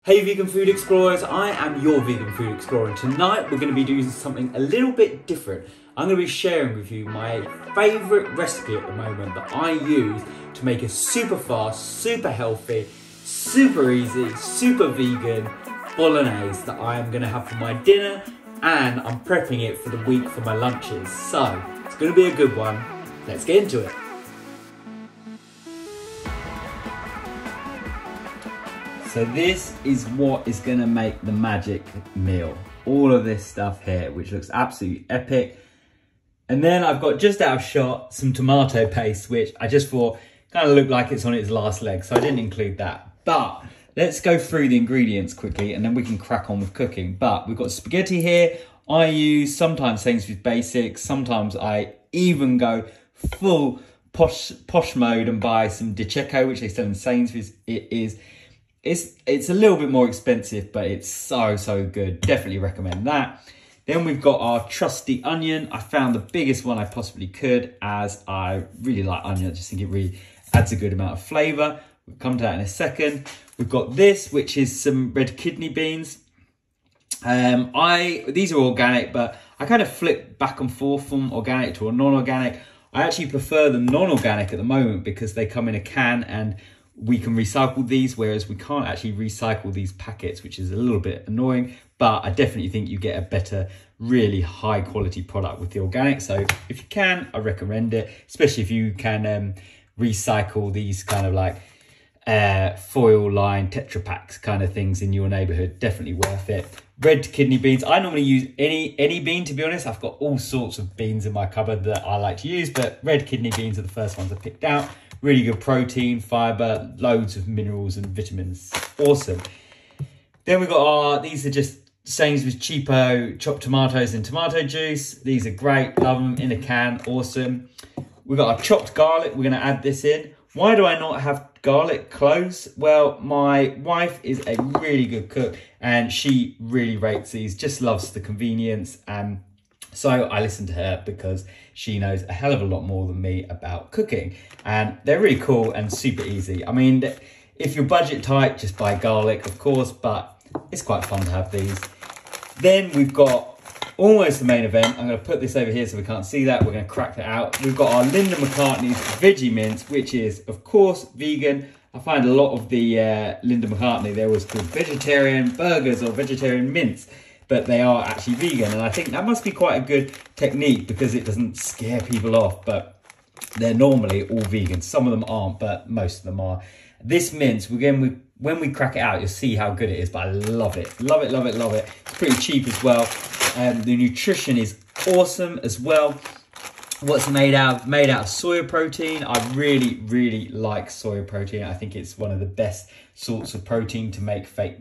Hey vegan food explorers, I am your vegan food explorer, and tonight we're going to be doing something a little bit different. I'm going to be sharing with you my favourite recipe at the moment that I use to make a super fast, super healthy, super easy, super vegan bolognese that I am going to have for my dinner, and I'm prepping it for the week for my lunches. So it's going to be a good one. Let's get into it. So this is what is going to make the magic meal. All of this stuff here, which looks absolutely epic. And then I've got, just out of shot, some tomato paste, which I just thought kind of looked like it's on its last leg, so I didn't include that. But let's go through the ingredients quickly and then we can crack on with cooking. But we've got spaghetti here. I use sometimes Sainsbury's Basics, sometimes I even go full posh mode and buy some Di Cecco, which they sell in Sainsbury's. It's a little bit more expensive, but it's so good. Definitely recommend that. Then we've got our trusty onion. I found the biggest one I possibly could, as I really like onion. I just think it really adds a good amount of flavour. We'll come to that in a second. We've got this, which is some red kidney beans. These are organic, but I kind of flip back and forth from organic to a non-organic. I actually prefer the non-organic at the moment because they come in a can and we can recycle these, whereas we can't actually recycle these packets, which is a little bit annoying, but I definitely think you get a better, really high quality product with the organic. So if you can, I recommend it, especially if you can recycle these kind of like foil lined Tetra Packs kind of things in your neighborhood. Definitely worth it. Red kidney beans. I normally use any bean, to be honest. I've got all sorts of beans in my cupboard that I like to use, but red kidney beans are the first ones I picked out. Really good protein, fibre, loads of minerals and vitamins. Awesome. Then we've got these are just Sainsbury's cheapo chopped tomatoes and tomato juice. These are great, love them in a can, awesome. We've got our chopped garlic, we're gonna add this in. Why do I not have garlic cloves? Well, my wife is a really good cook and she really rates these, just loves the convenience. So I listen to her because she knows a hell of a lot more than me about cooking. And they're really cool and super easy. I mean, if you're budget tight, just buy garlic, of course, but it's quite fun to have these. Then we've got almost the main event. I'm going to put this over here so we can't see that. We're going to crack that out. We've got our McCartney's Vegemince, which is, of course, vegan. I find a lot of the McCartney, they're always called vegetarian burgers or vegetarian mince, but they are actually vegan. And I think that must be quite a good technique because it doesn't scare people off, but they're normally all vegan. Some of them aren't, but most of them are. This mince, again, when we crack it out, you'll see how good it is, but I love it. Love it, love it, love it. It's pretty cheap as well. The nutrition is awesome as well. What's made out of? Made out of soya protein. I really like soya protein. I think it's one of the best sorts of protein to make fake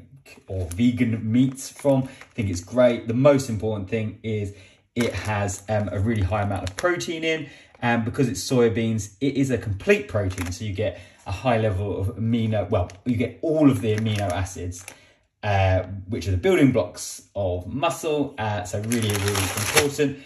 or vegan meats from. I think it's great. The most important thing is it has a really high amount of protein in, and because it's soybeans, it is a complete protein, so you get a high level of you get all of the amino acids, which are the building blocks of muscle, so really important.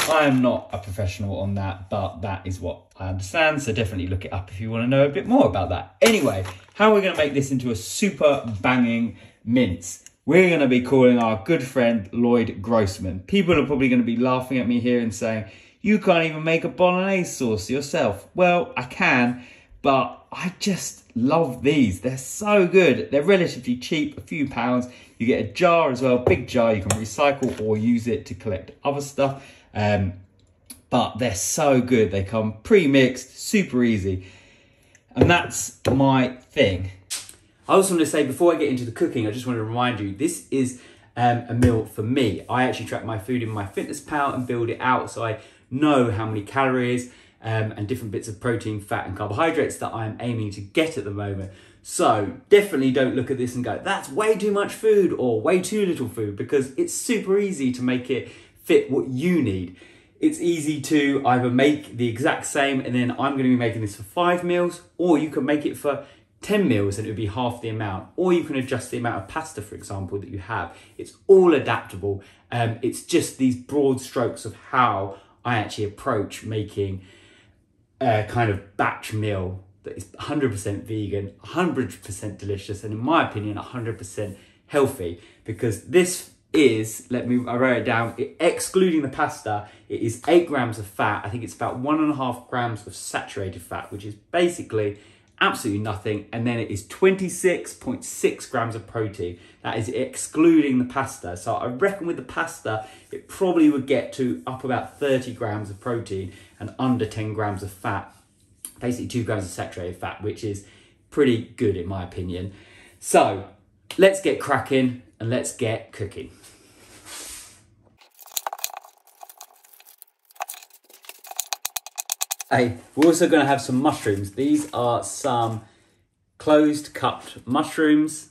I am not a professional on that, but that is what I understand, so definitely look it up if you want to know a bit more about that. Anyway, how are we going to make this into a super banging mince? We're going to be calling our good friend Lloyd Grossman. People are probably going to be laughing at me here and saying, you can't even make a bolognese sauce yourself. Well, I can, but I just love these. They're so good. They're relatively cheap, a few pounds. You get a jar as well, big jar. You can recycle or use it to collect other stuff. But they're so good. They come pre-mixed, super easy. And that's my thing. I also want to say, before I get into the cooking, I just want to remind you, this is a meal for me. I actually track my food in MyFitnessPal and build it out so I know how many calories and different bits of protein, fat and carbohydrates that I'm aiming to get at the moment. So definitely don't look at this and go, that's way too much food or way too little food, because it's super easy to make it fit what you need. It's easy to either make the exact same and then I'm going to be making this for 5 meals, or you can make it for 10 meals and it would be half the amount, or you can adjust the amount of pasta, for example, that you have. It's all adaptable. It's just these broad strokes of how I actually approach making a kind of batch meal that is 100% vegan, 100% delicious, and in my opinion, 100% healthy, because this is, I wrote it down, excluding the pasta, it is 8 grams of fat. I think it's about 1.5 grams of saturated fat, which is basically absolutely nothing. And then it is 26.6 grams of protein. That is excluding the pasta. So I reckon with the pasta, it probably would get to up about 30 grams of protein and under 10 grams of fat. Basically 2 grams of saturated fat, which is pretty good in my opinion. So let's get cracking and let's get cooking. Hey, we're also going to have some mushrooms. These are some closed cupped mushrooms.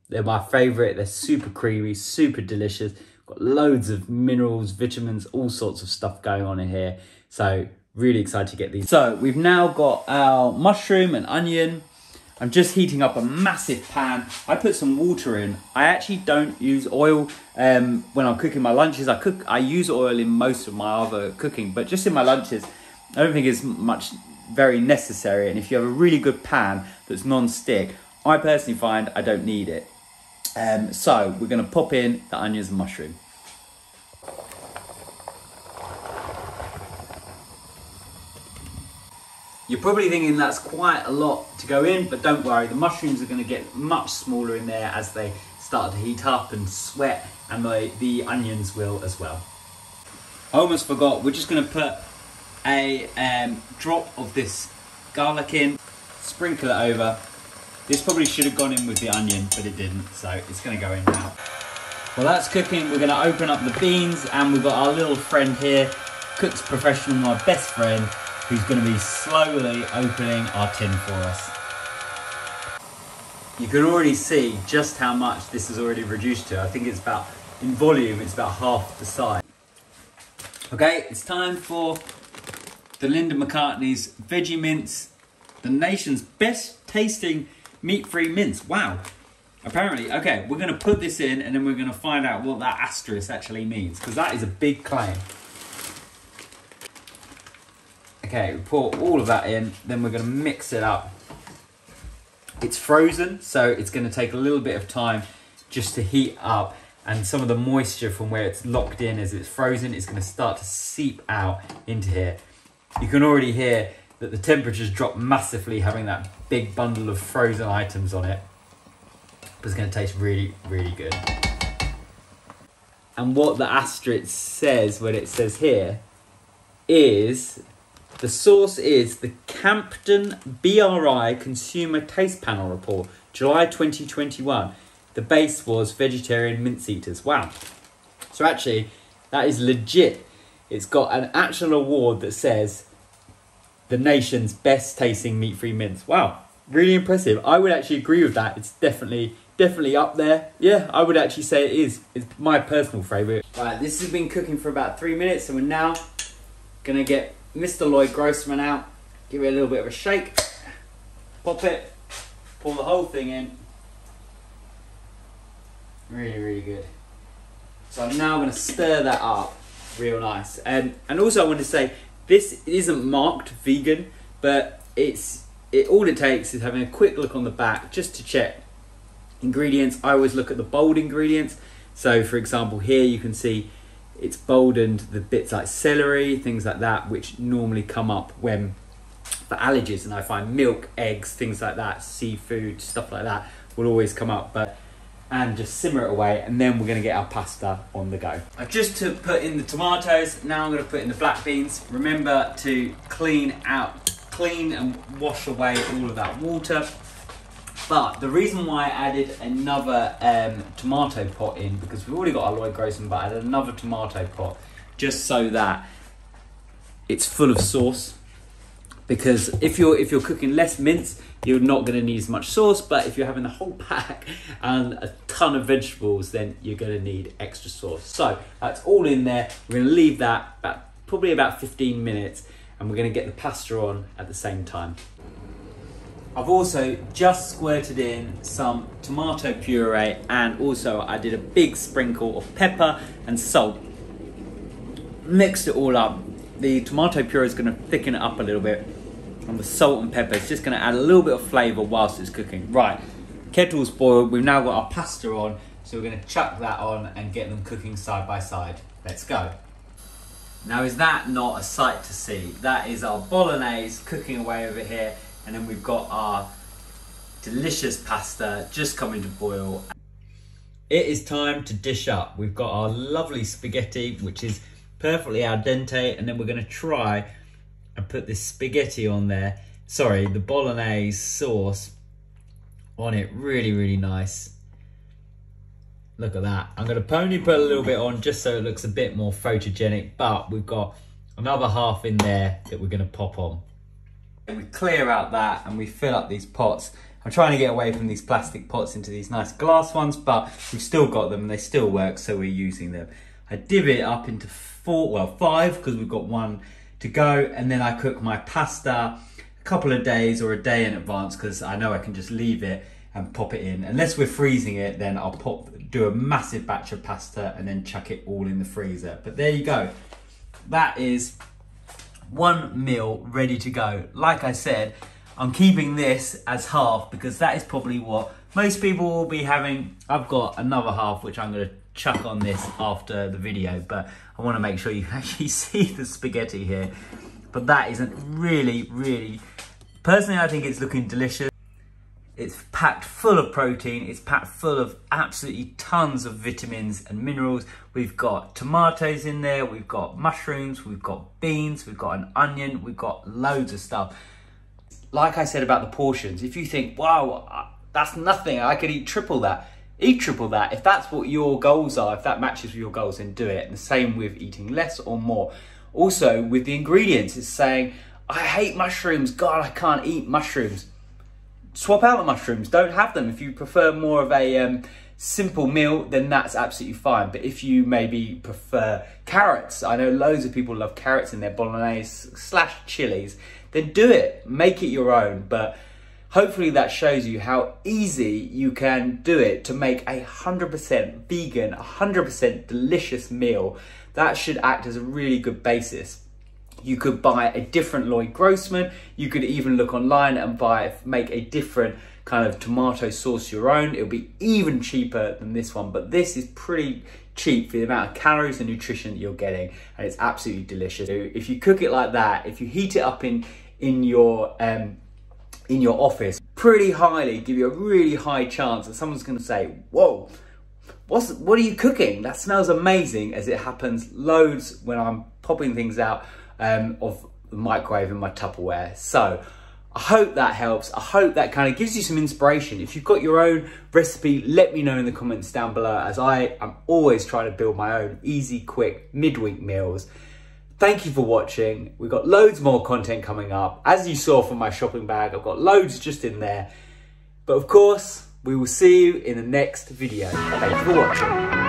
They're my favourite. They're super creamy, super delicious. Got loads of minerals, vitamins, all sorts of stuff going on in here. So really excited to get these. So we've now got our mushroom and onion. I'm just heating up a massive pan. I put some water in. I actually don't use oil when I'm cooking my lunches. I use oil in most of my other cooking, but just in my lunches, I don't think it's very necessary. And if you have a really good pan that's non-stick, I personally find I don't need it. So we're going to pop in the onions and mushroom. You're probably thinking that's quite a lot to go in, but don't worry, the mushrooms are going to get much smaller in there as they start to heat up and sweat, and the onions will as well. I almost forgot, we're just going to put a drop of this garlic in, sprinkle it over. This probably should have gone in with the onion, but it didn't, so it's going to go in now. While that's cooking, we're going to open up the beans, and we've got our little friend here, Cook's Professional, my best friend, who's going to be slowly opening our tin for us. You can already see just how much this is already reduced to. I think it's about, in volume, it's about half the size. Okay, it's time for the Linda McCartney's Vegemince, the nation's best tasting meat-free mince. Wow. Apparently, okay, we're going to put this in and then we're going to find out what that asterisk actually means, because that is a big claim. Okay, we pour all of that in, then we're going to mix it up. It's frozen, so it's going to take a little bit of time just to heat up, and some of the moisture from where it's locked in as it's frozen is going to start to seep out into here. You can already hear that the temperature's dropped massively having that big bundle of frozen items on it. But it's going to taste really, really good. And what the asterisk says, when it says here, is the source is the Campden BRI Consumer Taste Panel Report, July 2021. The base was vegetarian mince eaters. Wow. So actually, that is legit. It's got an actual award that says the nation's best tasting meat-free mince. Wow, really impressive. I would actually agree with that. It's definitely up there. Yeah, I would actually say it is. It's my personal favourite. Right, this has been cooking for about 3 minutes, and we're now gonna get Mr. Lloyd Grossman out, give it a little bit of a shake, pop it, pour the whole thing in. Really, really good. So I'm now going to stir that up real nice. And also I want to say, this isn't marked vegan, but all it takes is having a quick look on the back just to check ingredients. I always look at the bold ingredients. So for example, here you can see it's boldened the bits like celery, things like that, which normally come up when for allergies, and I find milk, eggs, things like that, seafood, stuff like that will always come up. And just simmer it away, and then we're going to get our pasta on the go. I've just put in the tomatoes, now I'm going to put in the black beans. Remember to clean and wash away all of that water. But the reason why I added another tomato pot in, because we've already got our Lloyd Grossman, but I added another tomato pot just so that it's full of sauce. Because if you're cooking less mince, you're not going to need as much sauce. But if you're having the whole pack and a ton of vegetables, then you're going to need extra sauce. So that's all in there. We're going to leave that probably about 15 minutes, and we're going to get the pasta on at the same time. I've also just squirted in some tomato puree, and also I did a big sprinkle of pepper and salt. Mixed it all up. The tomato puree is going to thicken it up a little bit, and the salt and pepper is just going to add a little bit of flavour whilst it's cooking. Right, Kettle's boiled, we've now got our pasta on, so we're going to chuck that on and get them cooking side by side. Let's go. Now, is that not a sight to see? That is our bolognese cooking away over here, and then we've got our delicious pasta just coming to boil. It is time to dish up. We've got our lovely spaghetti, which is perfectly al dente, and then we're going to try and put this spaghetti on there. Sorry, the bolognese sauce on it. Really, really nice. Look at that. I'm going to only put a little bit on just so it looks a bit more photogenic, but we've got another half in there that we're going to pop on. And we clear out that and we fill up these pots. I'm trying to get away from these plastic pots into these nice glass ones, but we've still got them and they still work, so we're using them. I divvy it up into five, because we've got one to go, and then I cook my pasta a couple of days or a day in advance, because I know I can just leave it and pop it in. Unless we're freezing it, then I'll do a massive batch of pasta and then chuck it all in the freezer. But there you go. That is one meal ready to go. Like I said, I'm keeping this as half because that is probably what most people will be having. I've got another half which I'm going to chuck on this after the video, but I want to make sure you actually see the spaghetti here. But that isn't really, personally I think it's looking delicious. It's packed full of protein, it's packed full of absolutely tons of vitamins and minerals. We've got tomatoes in there, we've got mushrooms, we've got beans, we've got an onion, we've got loads of stuff. Like I said about the portions, if you think, wow, that's nothing, I could eat triple that. Eat triple that. If that's what your goals are, if that matches with your goals, then do it. And the same with eating less or more. Also, with the ingredients, it's saying, I hate mushrooms, God, I can't eat mushrooms. Swap out the mushrooms, don't have them. If you prefer more of a simple meal, then that's absolutely fine. But if you maybe prefer carrots, I know loads of people love carrots in their bolognese / chilies, then do it, make it your own. But hopefully that shows you how easy you can do it to make 100% vegan, 100% delicious meal. That should act as a really good basis. You could buy a different Lloyd Grossman. You could even look online and make a different kind of tomato sauce your own. It'll be even cheaper than this one, but this is pretty cheap for the amount of calories and nutrition that you're getting, and it's absolutely delicious. If you cook it like that, if you heat it up in your office pretty highly, give you a really high chance that someone's going to say, whoa, what are you cooking? That smells amazing, as it happens loads when I'm popping things out of the microwave in my Tupperware. So I hope that helps. I hope that kind of gives you some inspiration. If you've got your own recipe, let me know in the comments down below, as I am always trying to build my own easy, quick midweek meals. Thank you for watching. We've got loads more content coming up. As you saw from my shopping bag, I've got loads just in there. But of course, we will see you in the next video. Thank you for watching.